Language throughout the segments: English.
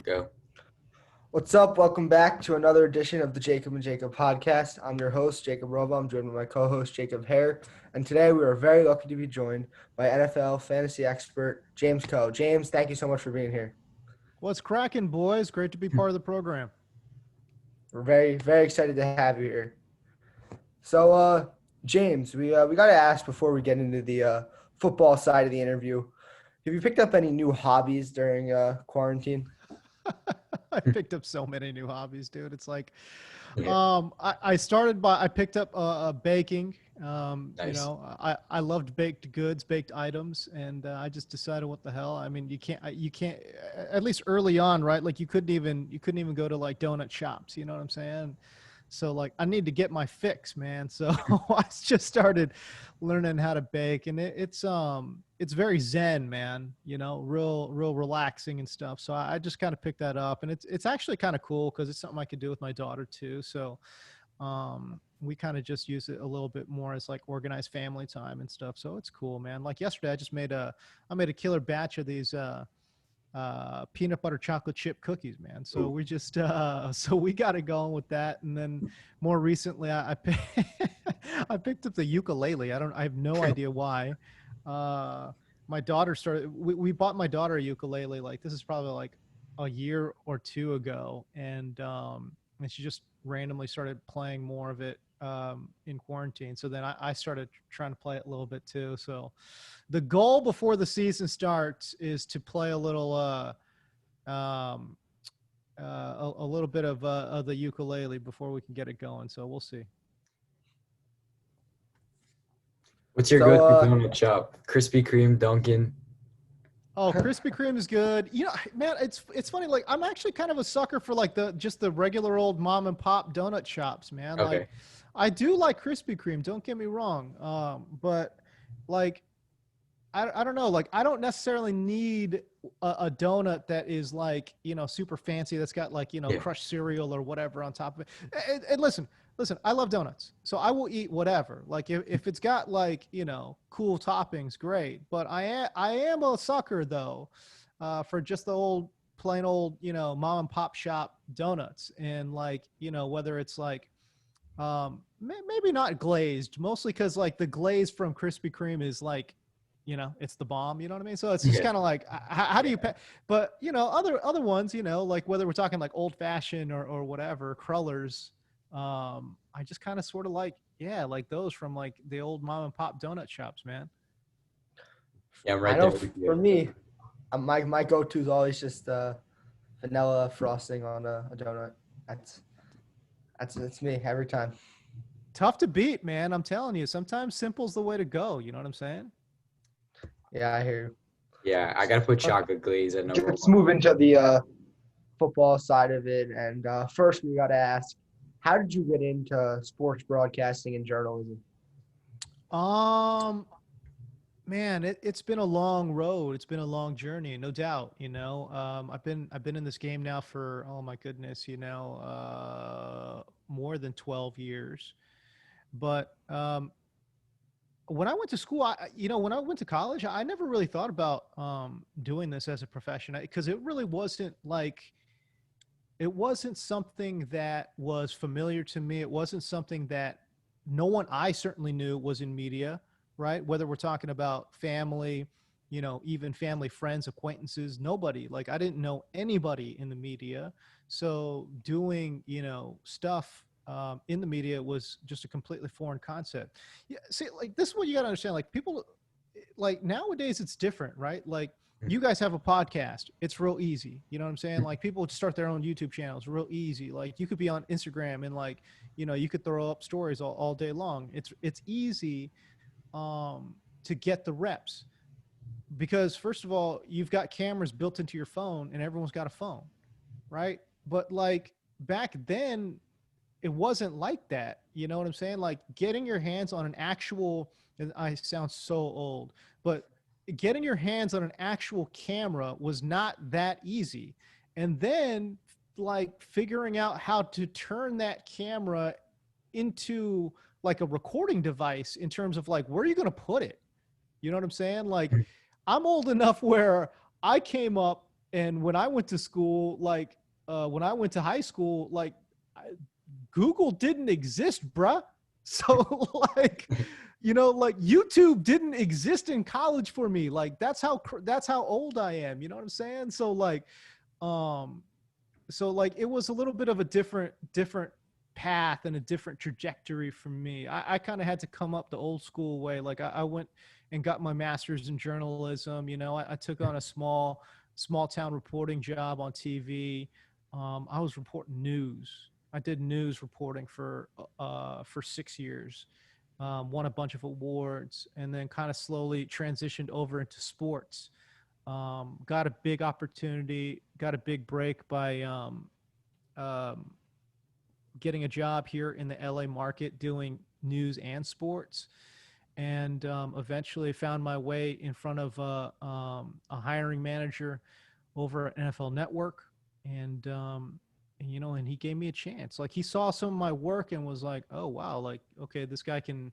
Go. What's up? Welcome back to another edition of the Jacob and Jacob podcast. I'm your host, Jacob Rova. I'm joined by my co-host, Jacob Hare. And today we are very lucky to be joined by NFL fantasy expert, James Koh. James, thank you so much for being here. What's cracking, boys? Great to be part of the program. We're very, very excited to have you here. So, James, we got to ask before we get into the football side of the interview, have you picked up any new hobbies during quarantine? I picked up so many new hobbies, dude. It's like, Yeah. I picked up baking. Nice. I loved baked goods, baked items, and I just decided, what the hell? I mean, you can't, at least early on, right? Like you couldn't even go to like donut shops. You know what I'm saying? So like, I need to get my fix, man. So I just started learning how to bake, and it's very zen, man. You know, real relaxing and stuff. So I just kind of picked that up, and it's actually kind of cool because it's something I could do with my daughter too. So we kind of just use it a little bit more as like organized family time and stuff. So it's cool, man. Like yesterday, I made a killer batch of these peanut butter chocolate chip cookies, man. So Ooh. we just so we got it going with that. And then more recently, I picked up the ukulele. I have no idea why. My daughter we bought my daughter a ukulele. Like this is probably like a year or two ago, and she just randomly started playing more of it in quarantine. So then I started trying to play it a little bit too. So the goal before the season starts is to play a little a little bit of the ukulele before we can get it going. So we'll see. What's your So, go-to donut shop? Krispy Kreme, Dunkin'. Oh, Krispy Kreme is good. You know, man, it's funny. Like, I'm actually kind of a sucker for like the regular old mom and pop donut shops, man. Okay. Like, I do like Krispy Kreme. Don't get me wrong. But like, I don't know. Like, I don't necessarily need a donut that is like, super fancy. That's got like, Yeah. crushed cereal or whatever on top of it. And listen, I love donuts, so I will eat whatever. Like if it's got like, cool toppings, great. But I am a sucker though, for just the plain old, mom and pop shop donuts. And like, whether it's like, maybe not glazed, mostly because like the glaze from Krispy Kreme is like, it's the bomb, you know what I mean? So it's just Yeah. kind of like, how do you pay? But, other ones, like whether we're talking like old fashioned or whatever, crullers, I just kind of sort of like, like those from like the old mom and pop donut shops, man. Yeah, I'm I right know there with for you. me, my go-to is always just vanilla frosting on a donut. That's me every time. Tough to beat, man. I'm telling you, sometimes simple's the way to go. You know what I'm saying? Yeah, I hear you. Yeah, I gotta put Uh, chocolate glaze at number Let's one. move into the football side of it. And first, we got to ask, how did you get into sports broadcasting and journalism? Um, Man, it's been a long road. It's been a long journey, no doubt. I've been in this game now for, oh my goodness, more than 12 years. But when I went to school, when I went to college, I never really thought about doing this as a profession because it really wasn't like, it wasn't something that was familiar to me. It wasn't something that no one I certainly knew was in media, right? Whether we're talking about family, even family, friends, acquaintances, nobody. Like I didn't know anybody in the media. So doing, stuff in the media was just a completely foreign concept. Yeah, see, like this is what you got to understand. Like people, like nowadays it's different, right? Like you guys have a podcast. It's real easy. You know what I'm saying? Like people start their own YouTube channels real easy. Like you could be on Instagram and like, you could throw up stories all day long. It's easy to get the reps because first of all, you've got cameras built into your phone and everyone's got a phone, right? But like back then it wasn't like that. You know what I'm saying? Like getting your hands on an actual, and I sound so old, but getting your hands on an actual camera was not that easy. And then like figuring out how to turn that camera into like a recording device in terms of like, where are you going to put it? You know what I'm saying? Like I'm old enough where I came up And when I went to school, like when I went to high school, like Google didn't exist, bruh. So like, like YouTube didn't exist in college for me. Like that's how old I am. You know what I'm saying? Um, so like it was a little bit of a different path and a different trajectory for me. I kind of had to come up the old school way. Like I went and got my master's in journalism. I took on a small town reporting job on TV. I was reporting news. I did news reporting for 6 years. Won a bunch of awards, and then kind of slowly transitioned over into sports. Got a big opportunity, got a big break by getting a job here in the LA market doing news and sports. And eventually found my way in front of a hiring manager over at NFL Network. And and he gave me a chance. Like he saw some of my work and was like, oh, wow, like, okay, this guy can,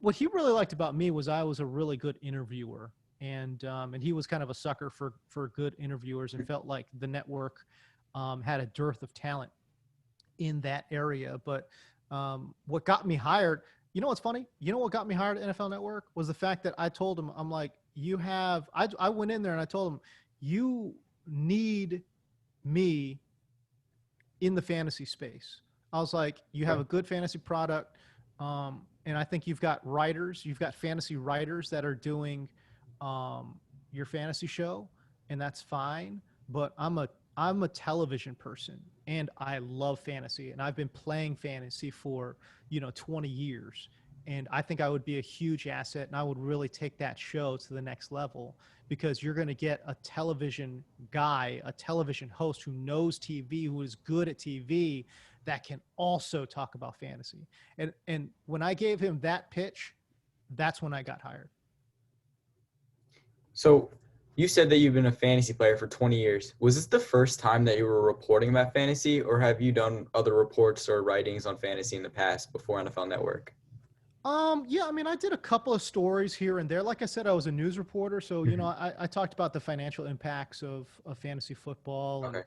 what he really liked about me was I was a really good interviewer. And he was kind of a sucker for good interviewers, and felt like the network had a dearth of talent in that area. But what got me hired, what's funny? What got me hired at NFL Network was the fact that I told him, I'm like, I went in there and I told him, you need me in the fantasy space. I was like, you have a good fantasy product. And I think you've got fantasy writers that are doing your fantasy show, and that's fine. But I'm a television person, and I love fantasy, and I've been playing fantasy for 20 years, and I think I would be a huge asset, and I would really take that show to the next level, because you're going to get a television guy, a television host who knows TV, who is good at TV, that can also talk about fantasy. And when I gave him that pitch, that's when I got hired. So you said that you've been a fantasy player for 20 years. Was this the first time that you were reporting about fantasy, or have you done other reports or writings on fantasy in the past before NFL Network? Yeah, I mean, I did a couple of stories here and there. Like I said, I was a news reporter. So, I talked about the financial impacts of fantasy football and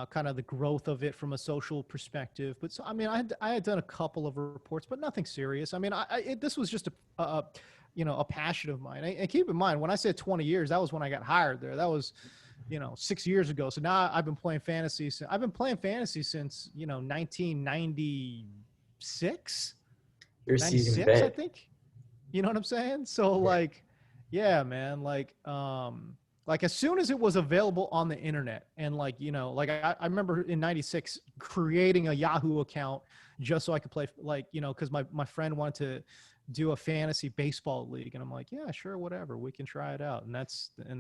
kind of the growth of it from a social perspective. But so, I mean, I had done a couple of reports, but nothing serious. I mean, this was just a passion of mine. And keep in mind, when I said 20 years, that was when I got hired there. That was, 6 years ago. So now I've been playing fantasy. I've been playing fantasy since, 1996. You're a 96, seasoned vet. I think. You know what I'm saying? So like, yeah, man, like as soon as it was available on the internet, and like, I remember in 96 creating a Yahoo account just so I could play, like, cause my friend wanted to do a fantasy baseball league, and I'm like, yeah, sure. Whatever. We can try it out. And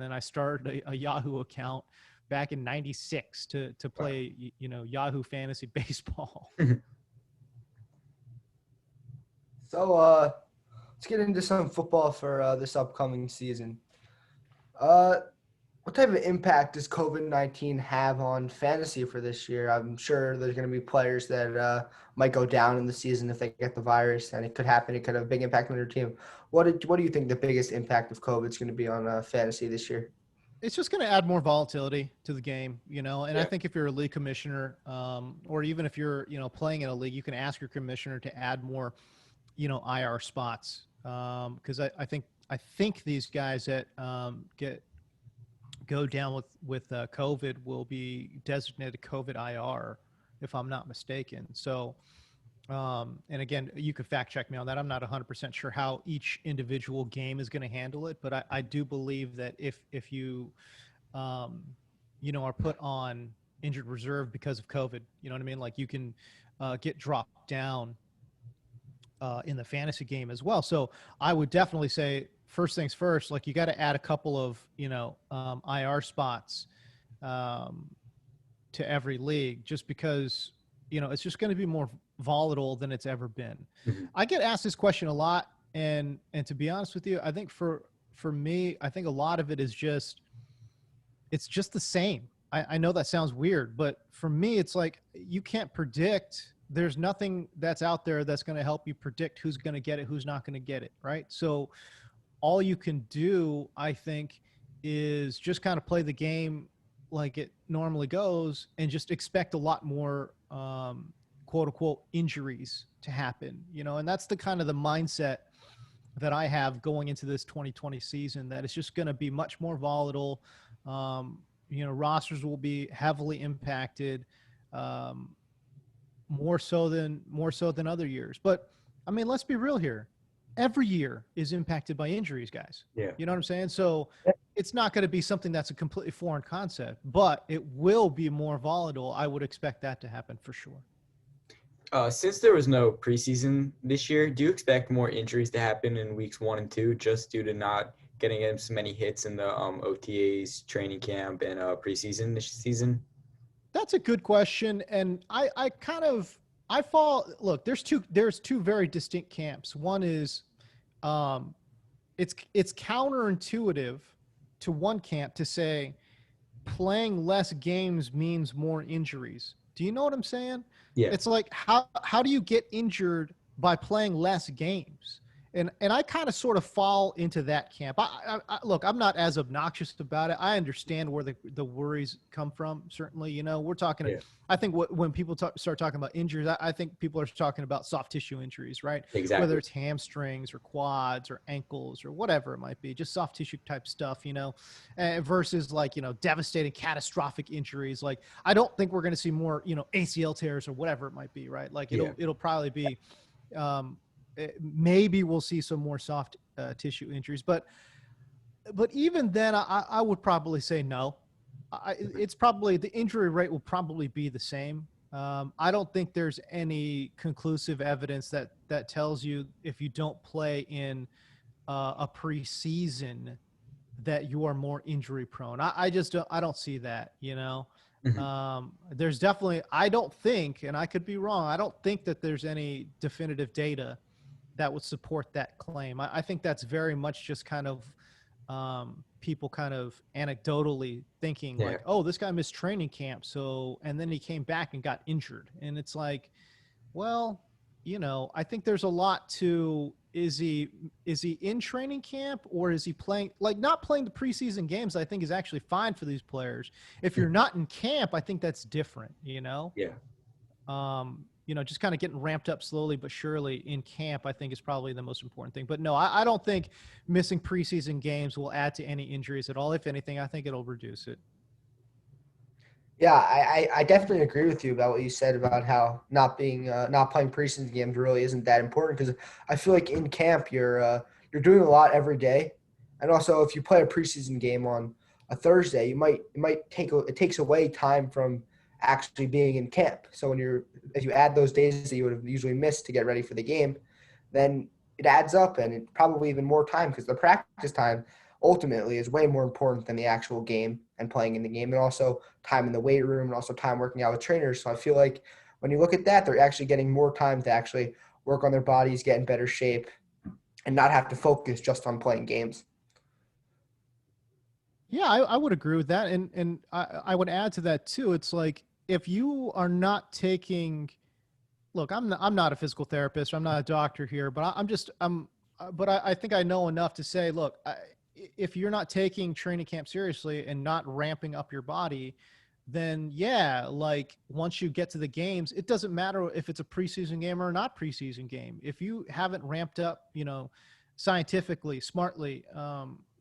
then I started a Yahoo account back in 96 to play, Yahoo fantasy baseball. So let's get into some football for this upcoming season. What type of impact does COVID-19 have on fantasy for this year? I'm sure there's going to be players that might go down in the season if they get the virus, and it could happen. It could have a big impact on their team. What do you think the biggest impact of COVID is going to be on fantasy this year? It's just going to add more volatility to the game, and Yeah. I think if you're a league commissioner, or even if you're, playing in a league, you can ask your commissioner to add more, IR spots. Cause I think these guys that, go down with COVID will be designated COVID IR, if I'm not mistaken. So, and again, you could fact check me on that. I'm not 100% sure how each individual game is going to handle it, but I do believe that if you, are put on injured reserve because of COVID, you know what I mean? Like you can get dropped down in the fantasy game as well. So I would definitely say, first things first, like you got to add a couple of, IR spots to every league, just because, it's just going to be more volatile than it's ever been. Mhm. I get asked this question a lot. And to be honest with you, I think for me, I think a lot of it is it's just the same. I know that sounds weird, but for me, it's like, you can't predict. There's nothing that's out there that's going to help you predict who's going to get it, who's not going to get it. Right. So all you can do, I think, is just kind of play the game like it normally goes and just expect a lot more quote unquote injuries to happen, and that's the kind of the mindset that I have going into this 2020 season, that it's just going to be much more volatile. Rosters will be heavily impacted, um, more so than other years. But I mean, let's be real here. Every year is impacted by injuries, guys. Yeah. You know what I'm saying? So it's not going to be something that's a completely foreign concept, but it will be more volatile. I would expect that to happen for sure. Since there was no preseason this year, do you expect more injuries to happen in weeks 1 and 2 just due to not getting as many hits in the OTAs, training camp, and preseason this season? That's a good question, and I fall. Look, there's two very distinct camps. One is, it's counterintuitive to one camp to say playing less games means more injuries. Do you know what I'm saying? Yeah. It's like how do you get injured by playing less games? And I kind of sort of fall into that camp. Look, I'm not as obnoxious about it. I understand where the worries come from. Certainly, we're talking. Yeah. I think when people start talking about injuries, I think people are talking about soft tissue injuries, right? Exactly. Whether it's hamstrings or quads or ankles or whatever it might be, just soft tissue type stuff, versus like, devastating catastrophic injuries. Like, I don't think we're going to see more, ACL tears or whatever it might be, right? Like it'll probably be, maybe we'll see some more soft tissue injuries, but even then I would probably say no. It's probably, the injury rate will probably be the same. I don't think there's any conclusive evidence that tells you if you don't play in a preseason that you are more injury prone. I don't see that, There's definitely, I don't think, and I could be wrong, I don't think that there's any definitive data that would support that claim. I think that's very much just kind of people kind of anecdotally thinking like, oh, this guy missed training camp, and then he came back and got injured. And it's like, well, I think there's a lot to, is he in training camp, or is he playing, like, not playing the preseason games, I think is actually fine for these players. If you're not in camp, I think that's different, Yeah. Just kind of getting ramped up slowly but surely in camp, I think is probably the most important thing. But no, I don't think missing preseason games will add to any injuries at all. If anything, I think it'll reduce it. Yeah, I definitely agree with you about what you said about how not playing preseason games really isn't that important, because I feel like in camp you're doing a lot every day, and also if you play a preseason game on a Thursday, it takes away time from actually being in camp. So if you add those days that you would have usually missed to get ready for the game, then it adds up, and it's probably even more time, because the practice time ultimately is way more important than the actual game and playing in the game, and also time in the weight room, and also time working out with trainers. So I feel like when you look at that, they're actually getting more time to actually work on their bodies, get in better shape, and not have to focus just on playing games. Yeah, I would agree with that. And I would add to that too. It's like, if you are not taking, look, I'm not a physical therapist, I'm not a doctor here, but I think I know enough to say, look, if you're not taking training camp seriously and not ramping up your body, then yeah, like once you get to the games, it doesn't matter if it's a preseason game or not preseason game. If you haven't ramped up, scientifically, smartly,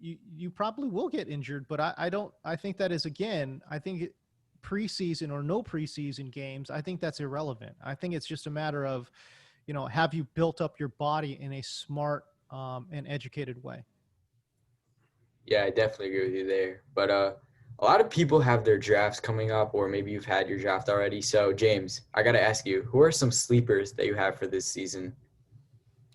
you probably will get injured. But I think that is, again, preseason or no preseason games, I think that's irrelevant. I think it's just a matter of, have you built up your body in a smart and educated way? Yeah, I definitely agree with you there. But a lot of people have their drafts coming up, or maybe you've had your draft already. So, James, I got to ask you, who are some sleepers that you have for this season?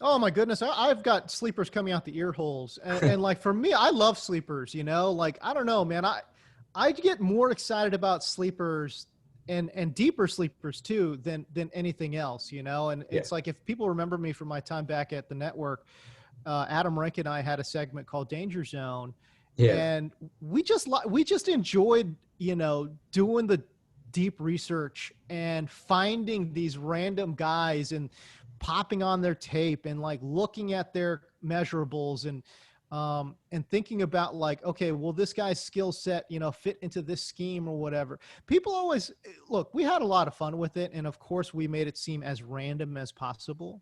Oh my goodness. I've got sleepers coming out the ear holes. And like, for me, I love sleepers, like, I don't know, man, I get more excited about sleepers and deeper sleepers too than anything else, and it's like, if people remember me from my time back at the network, Adam Rank and I had a segment called Danger Zone. Yeah. And we just enjoyed, doing the deep research and finding these random guys and popping on their tape and like looking at their measurables and and thinking about like, okay, well, this guy's skill set, fit into this scheme or whatever. People always look, we had a lot of fun with it. And of course we made it seem as random as possible,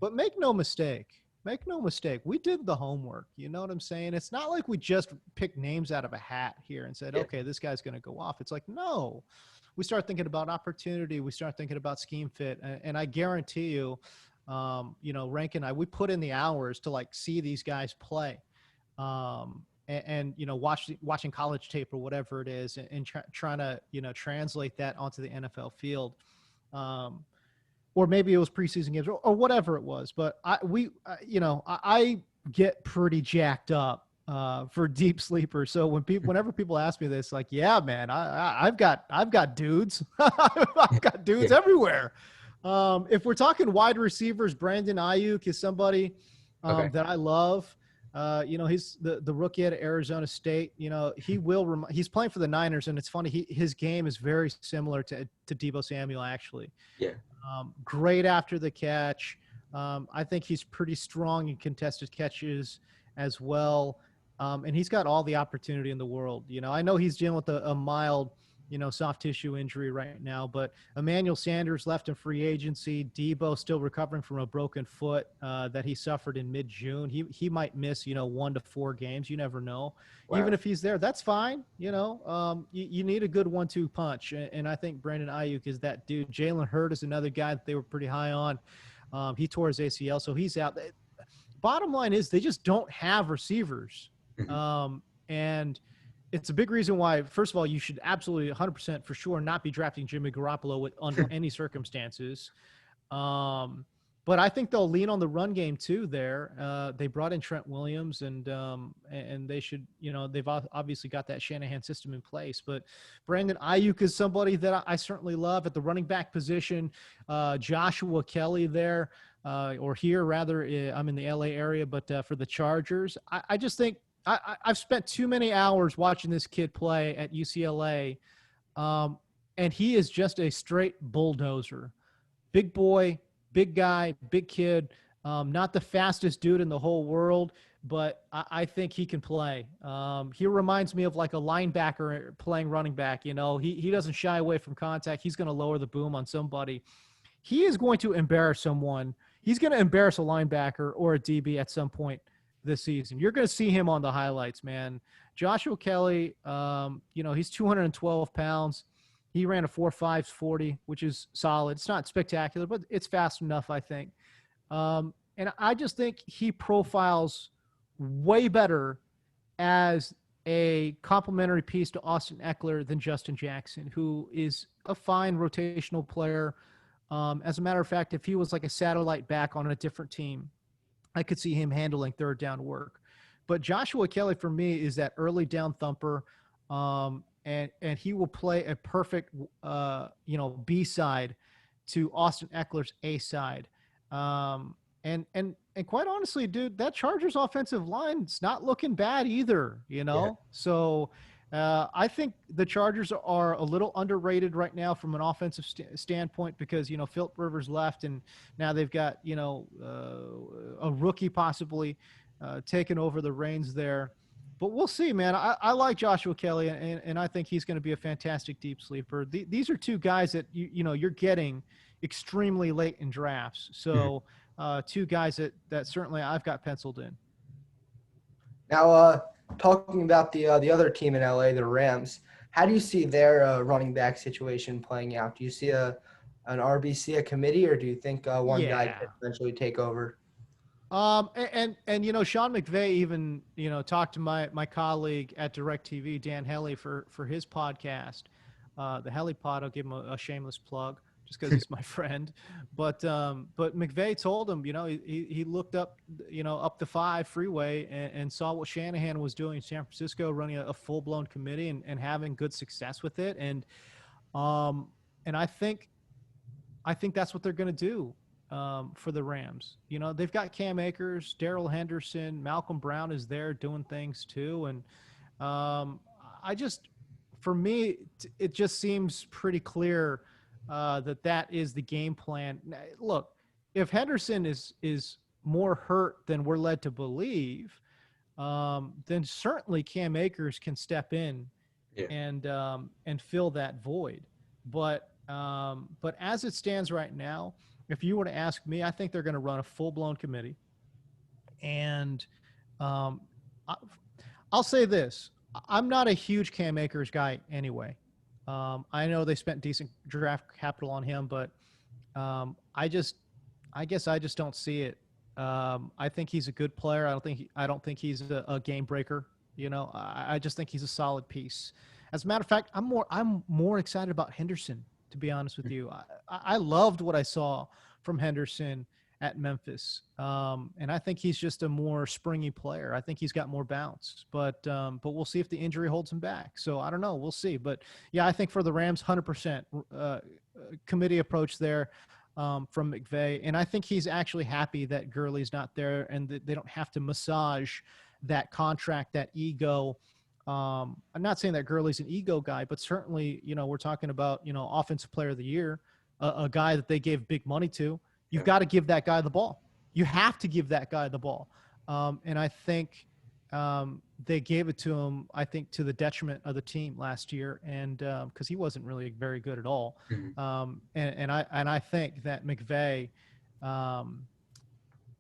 but make no mistake. Make no mistake. We did the homework. You know what I'm saying? It's not like we just picked names out of a hat here and said, Yeah. okay, this guy's going to go off. It's like, no, we start thinking about opportunity. We start thinking about scheme fit. And I guarantee you, Rank and I, we put in the hours to like see these guys play. Watching college tape or whatever it is, and trying to, translate that onto the NFL field. Or maybe it was preseason games or whatever it was. But I get pretty jacked up for deep sleepers. So whenever people ask me this, like, yeah, man, I've got dudes, I've got dudes everywhere. If we're talking wide receivers, Brandon Ayuk is somebody that I love. He's the rookie at Arizona State. He's playing for the Niners, and it's funny. His game is very similar to Deebo Samuel, actually. Yeah. Great after the catch. I think he's pretty strong in contested catches as well. And he's got all the opportunity in the world. I know he's dealing with a mild, soft tissue injury right now, but Emmanuel Sanders left in free agency. Deebo still recovering from a broken foot that he suffered in mid-June. He might miss, 1 to 4 games. You never know. Wow. Even if he's there, that's fine. You need a good 1-2 punch. And I think Brandon Ayuk is that dude. Jalen Hurd is another guy that they were pretty high on. He tore his ACL, so he's out. Bottom line is they just don't have receivers. And it's a big reason why, first of all, you should absolutely 100% for sure not be drafting Jimmy Garoppolo under any circumstances. But I think they'll lean on the run game too there. They brought in Trent Williams and they should, they've obviously got that Shanahan system in place. But Brandon Ayuk is somebody that I certainly love at the running back position. Joshua Kelly there, or here rather, I'm in the LA area, but for the Chargers, I just think, I've spent too many hours watching this kid play at UCLA, and he is just a straight bulldozer. Big boy, big guy, big kid, not the fastest dude in the whole world, but I think he can play. He reminds me of like a linebacker playing running back. He doesn't shy away from contact. He's going to lower the boom on somebody. He is going to embarrass someone. He's going to embarrass a linebacker or a DB at some point this season. You're going to see him on the highlights, man. Joshua Kelly, he's 212 pounds. He ran a 4.5 40, which is solid. It's not spectacular, but it's fast enough, I think. And I just think he profiles way better as a complementary piece to Austin Eckler than Justin Jackson, who is a fine rotational player. As a matter of fact, if he was like a satellite back on a different team, I could see him handling third down work. But Joshua Kelly for me is that early down thumper. And he will play a perfect, B side to Austin Eckler's A side. And quite honestly, dude, that Chargers offensive line's not looking bad either, Yeah. So I think the Chargers are a little underrated right now from an offensive standpoint because, Philip Rivers left and now they've got, a rookie possibly taking over the reins there. But we'll see, man. I like Joshua Kelly, and I think he's going to be a fantastic deep sleeper. These are two guys that, you're getting extremely late in drafts. So two guys that certainly I've got penciled in. Now, talking about the other team in LA, the Rams, how do you see their running back situation playing out? Do you see an RBC, a committee, or do you think one guy could eventually take over? Sean McVay even, talked to my colleague at DirecTV, Dan Helly, for his podcast, the Helly Pod. I'll give him a shameless plug just because he's my friend. But McVay told him, he looked up, up the 5 freeway and saw what Shanahan was doing in San Francisco, running a full blown committee and having good success with it. And I think that's what they're going to do. For the Rams, they've got Cam Akers, Darrell Henderson, Malcolm Brown is there doing things too. And for me, it just seems pretty clear that is the game plan. Look, if Henderson is more hurt than we're led to believe, then certainly Cam Akers can step in Yeah. and fill that void. But as it stands right now, if you were to ask me, I think they're going to run a full-blown committee. And um, I, I'll say this: I'm not a huge Cam Akers guy anyway. I know they spent decent draft capital on him, but I guess I just don't see it. I think he's a good player. I don't think he's a game breaker. You know, I just think he's a solid piece. As a matter of fact, I'm more excited about Henderson, to be honest with you. I loved what I saw from Henderson at Memphis, and I think he's just a more springy player. I think he's got more bounce, but we'll see if the injury holds him back. So I don't know. We'll see. But yeah, I think for the Rams, 100% committee approach there. From McVay. And I think he's actually happy that Gurley's not there and that they don't have to massage that contract, that ego. I'm not saying that Gurley's an ego guy, but certainly, you know, we're talking about, you know, offensive player of the year, a guy that they gave big money to. You've got to give that guy the ball. You have to give that guy the ball. And I think they gave it to him, I think, to the detriment of the team last year, and because he wasn't really very good at all. Mhm. And I think that McVay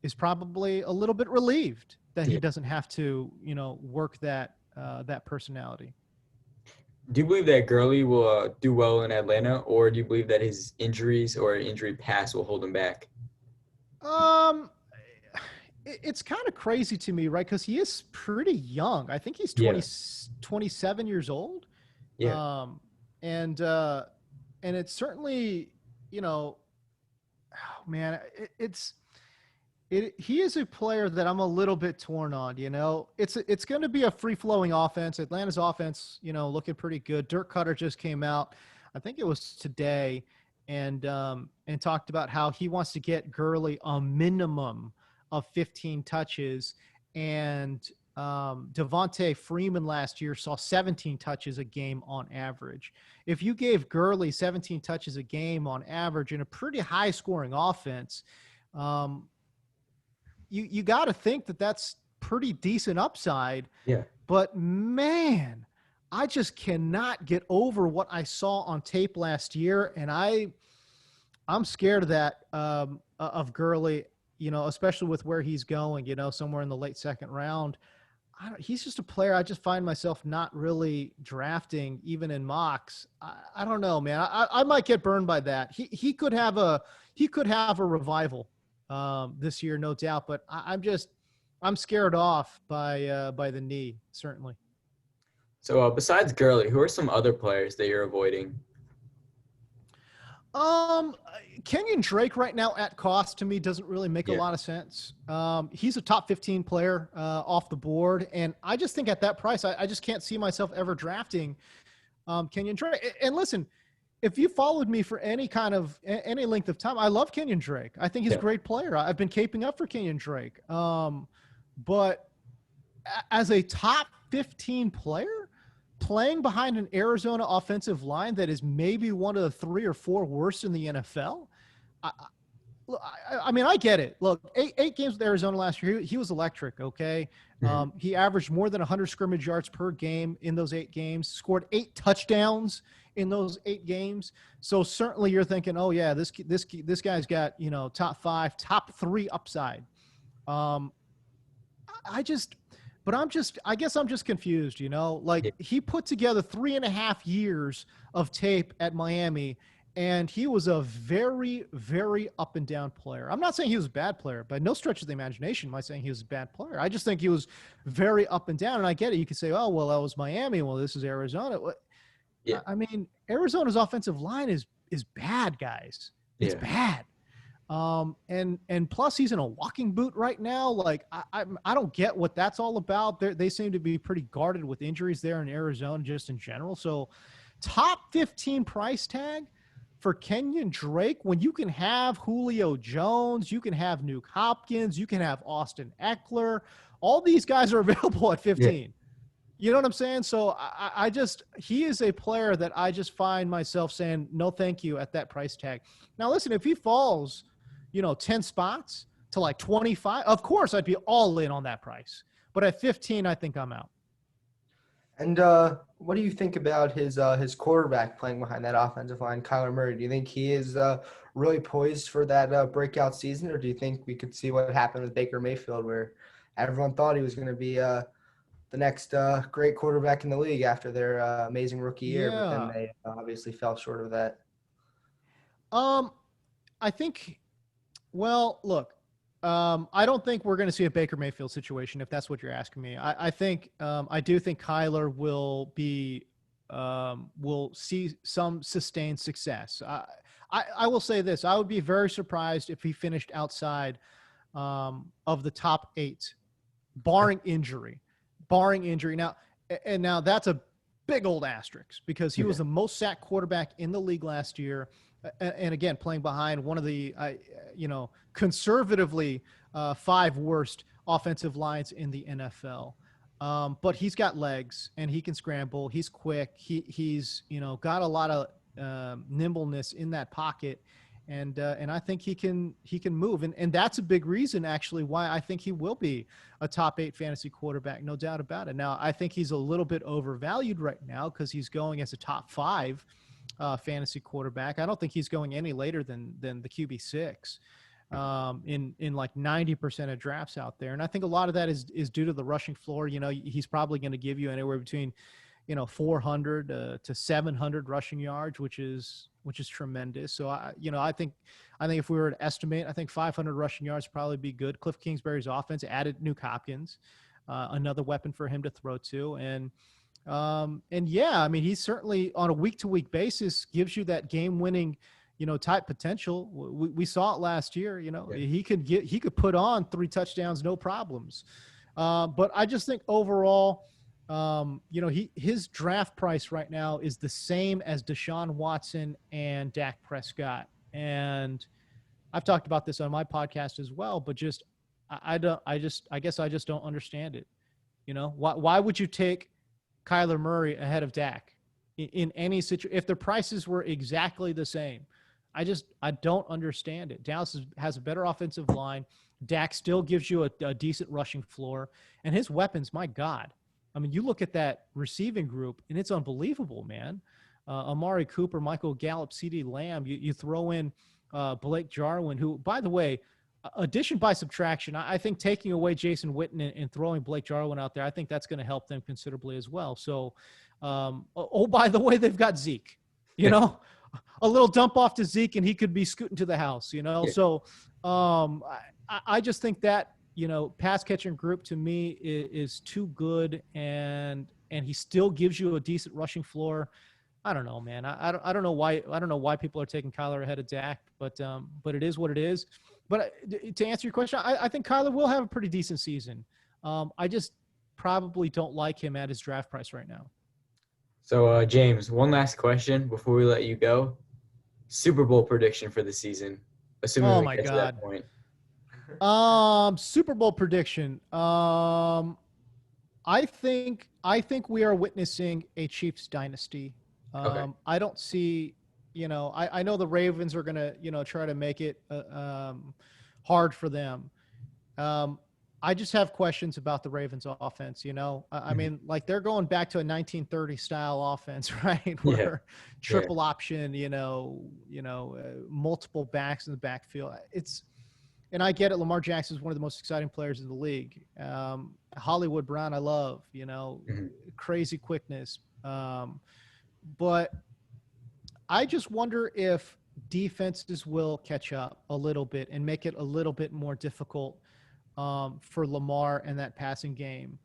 is probably a little bit relieved that he doesn't have to, you know, work that personality. Do you believe that Gurley will do well in Atlanta, or do you believe that his injuries or injury past will hold him back? It's kind of crazy to me, right? Because he is pretty young. I think he's 27 years old. Yeah. And it's certainly, you know, oh, man, he is a player that I'm a little bit torn on, you know. It's going to be a free-flowing offense. Atlanta's offense, you know, looking pretty good. Dirk Cutter just came out, I think it was today, and talked about how he wants to get Gurley a minimum of 15 touches, and Devontae Freeman last year saw 17 touches a game on average. If you gave Gurley 17 touches a game on average in a pretty high-scoring offense, you got to think that that's pretty decent upside. Yeah. But man, I just cannot get over what I saw on tape last year, and I'm scared of that of Gurley. You know, especially with where he's going. You know, somewhere in the late second round. He's just a player I just find myself not really drafting, even in mocks. I don't know, man. I might get burned by that. He could have a revival this year, no doubt. But I'm scared off by the knee, certainly. So besides Gurley, who are some other players that you're avoiding? Kenyon Drake right now at cost to me doesn't really make a lot of sense. He's a top 15 player off the board, and I just think at that price, I just can't see myself ever drafting Kenyon Drake. And listen, if you followed me for any length of time, I love Kenyon Drake. I think he's a great player. I've been caping up for Kenyon Drake. But as a top 15 player, playing behind an Arizona offensive line that is maybe one of the 3 or 4 worst in the NFL. I mean, I get it. Look, eight games with Arizona last year, he was electric, okay? He averaged more than 100 scrimmage yards per game in those 8 games, scored 8 touchdowns in those 8 games. So certainly you're thinking, oh, yeah, this guy's got, you know, top 5, top 3 upside. I guess I'm just confused, you know, like he put together 3.5 years of tape at Miami, and he was a very, very up and down player. I'm not saying he was a bad player, by no stretch of the imagination am I saying he was a bad player. I just think he was very up and down. And I get it. You could say, oh, well, that was Miami. Well, this is Arizona. Yeah. I mean, Arizona's offensive line is bad, guys. It's bad. And plus he's in a walking boot right now. Like I don't get what that's all about. They seem to be pretty guarded with injuries there in Arizona just in general. So top 15 price tag for Kenyon Drake, when you can have Julio Jones, you can have Nuke Hopkins, you can have Austin Eckler. All these guys are available at 15. Yeah. You know what I'm saying? So he is a player that I just find myself saying, no, thank you at that price tag. Now, listen, if he falls, 10 spots to like 25, of course I'd be all in on that price. But at 15, I think I'm out. And what do you think about his quarterback playing behind that offensive line, Kyler Murray? Do you think he is really poised for that breakout season, or do you think we could see what happened with Baker Mayfield, where everyone thought he was going to be the next great quarterback in the league after their amazing rookie year, but then Yeah. they obviously fell short of that? I think, well, look, I don't think we're going to see a Baker Mayfield situation, if that's what you're asking me. I think, I do think Kyler will see some sustained success. I will say this. I would be very surprised if he finished outside of the top 8, barring injury. Now that's a big old asterisk because he was the most sacked quarterback in the league last year. And again, playing behind one of the, conservatively 5 worst offensive lines in the NFL. But he's got legs and he can scramble. He's quick. He's got a lot of nimbleness in that pocket. And I think he can move. And that's a big reason, actually, why I think he will be a top 8 fantasy quarterback, no doubt about it. Now, I think he's a little bit overvalued right now because he's going as a top 5 fantasy quarterback. I don't think he's going any later than the QB6 in like 90% of drafts out there. And I think a lot of that is due to the rushing floor. He's probably going to give you anywhere between 400 to 700 rushing yards, which is tremendous. So I think if we were to estimate, I think 500 rushing yards would probably be good. Cliff Kingsbury's offense added Nuke Hopkins, another weapon for him to throw to. And yeah, I mean, he's certainly on a week-to-week basis gives you that game-winning, type potential. We saw it last year. He could put on 3 touchdowns, no problems. But I just think overall, his draft price right now is the same as Deshaun Watson and Dak Prescott. And I've talked about this on my podcast as well, but I guess I just don't understand it. Why would you take Kyler Murray ahead of Dak in any situation if their prices were exactly the same? I don't understand it. Dallas has a better offensive line. Dak still gives you a decent rushing floor, and his weapons, my God. I mean, you look at that receiving group, and it's unbelievable, man. Amari Cooper, Michael Gallup, CeeDee Lamb. You throw in Blake Jarwin, who, by the way, addition by subtraction, I think taking away Jason Witten and throwing Blake Jarwin out there, I think that's going to help them considerably as well. So, by the way, they've got Zeke, a little dump off to Zeke and he could be scooting to the house, Yeah. So I just think that, pass catching group to me is too good and he still gives you a decent rushing floor. I don't know, man. I don't know why people are taking Kyler ahead of Dak, but it is what it is. But to answer your question, I think Kyler will have a pretty decent season. I just probably don't like him at his draft price right now. So, James, one last question before we let you go. Super Bowl prediction for the season, assuming we get to that point. Super Bowl prediction. I think we are witnessing a Chiefs dynasty. Okay. I don't see, I know the Ravens are going to, try to make it hard for them. I just have questions about the Ravens offense, I mean, like they're going back to a 1930 style offense, right? Where triple option, multiple backs in the backfield. And I get it. Lamar Jackson is one of the most exciting players in the league. Hollywood Brown, I love, crazy quickness. But I just wonder if defenses will catch up a little bit and make it a little bit more difficult for Lamar and that passing game.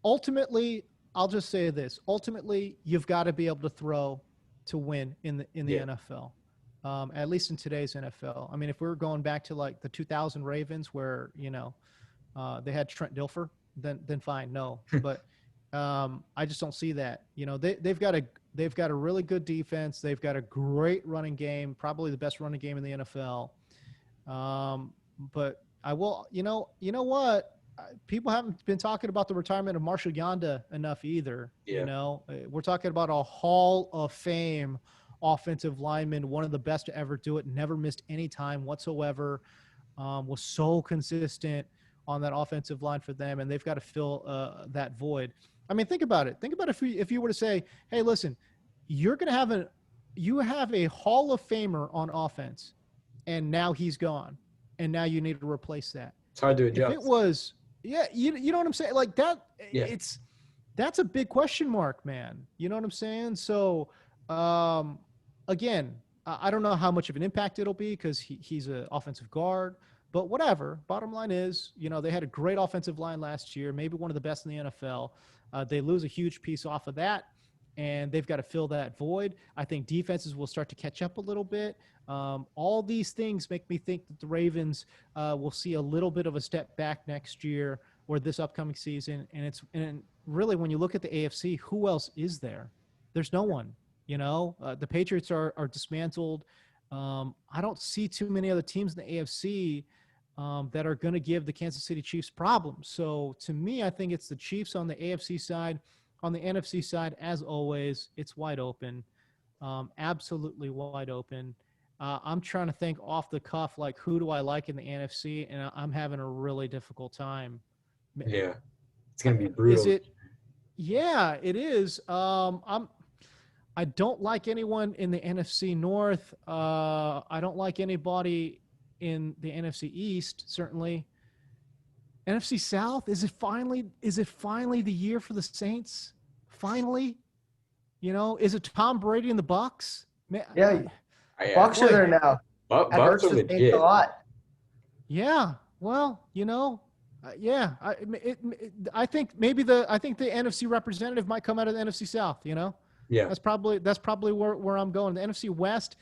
Ultimately, I'll just say this. Ultimately, you've got to be able to throw to win in the NFL. At least in today's NFL. I mean, if we were going back to like the 2000 Ravens where, they had Trent Dilfer, then fine. No, but I just don't see that. They've got a really good defense. They've got a great running game, probably the best running game in the NFL. But I will, you know what? People haven't been talking about the retirement of Marshall Yanda enough either. Yeah. We're talking about a Hall of Fame offensive lineman, one of the best to ever do it, never missed any time whatsoever, was so consistent, on that offensive line for them, and they've got to fill that void. I mean, think about it. Think about if you were to say, hey, listen, you're going to have a Hall of Famer on offense, and now he's gone, and now you need to replace that. It's hard to If adjust. it was, yeah, you know what I'm saying? Like that, Yeah. that's a big question mark, man. You know what I'm saying? So, again, I don't know how much of an impact it'll be because he's an offensive guard, but whatever. Bottom line is, they had a great offensive line last year, maybe one of the best in the NFL. They lose a huge piece off of that, and they've got to fill that void. I think defenses will start to catch up a little bit. All these things make me think that the Ravens will see a little bit of a step back next year or this upcoming season. And really, when you look at the AFC, who else is there? There's no one. The Patriots are dismantled. I don't see too many other teams in the AFC that are going to give the Kansas City Chiefs problems. So to me, I think it's the Chiefs on the AFC side. On the NFC side, as always, it's wide open, absolutely wide open. I'm trying to think off the cuff, like, who do I like in the NFC, and I'm having a really difficult time. Yeah, it's gonna be brutal. Is it? Yeah, it is. I don't like anyone in the NFC North. I don't like anybody in the NFC East, certainly. NFC South, is it finally the year for the Saints? Finally? Is it Tom Brady and the Bucks? Man, Yeah, Yeah. Bucks are there now. That Bucks hurts are the Saints legit. a lot. yeah. Well, yeah. I think maybe the NFC representative might come out of the NFC South. Yeah. That's probably where I'm going. The NFC West,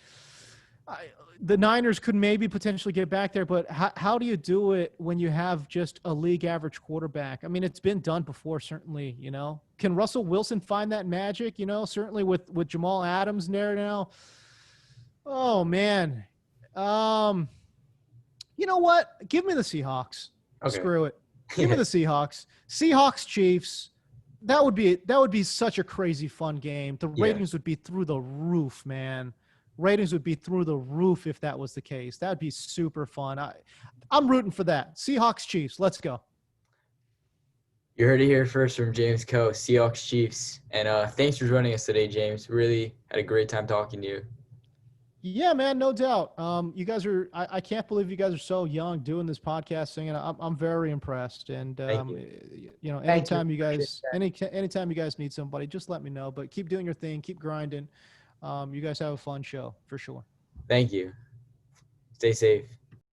the Niners could maybe potentially get back there, but how do you do it when you have just a league average quarterback? I mean, it's been done before, certainly. Can Russell Wilson find that magic? Certainly with Jamal Adams there now. Oh man, you know what? Give me the Seahawks. Okay. Screw it. Give me the Seahawks. Seahawks Chiefs. That would be such a crazy fun game. The ratings would be through the roof, man. Ratings would be through the roof if that was the case. That would be super fun. I'm rooting for that. Seahawks Chiefs. Let's go. You heard it here first from James Koh, Seahawks Chiefs. And thanks for joining us today, James. Really had a great time talking to you. Yeah, man, no doubt. You guys are. I can't believe you guys are so young doing this podcasting, and I'm very impressed. And Thank you. anytime you guys need somebody, just let me know. But keep doing your thing, keep grinding. You guys have a fun show for sure. Thank you. Stay safe.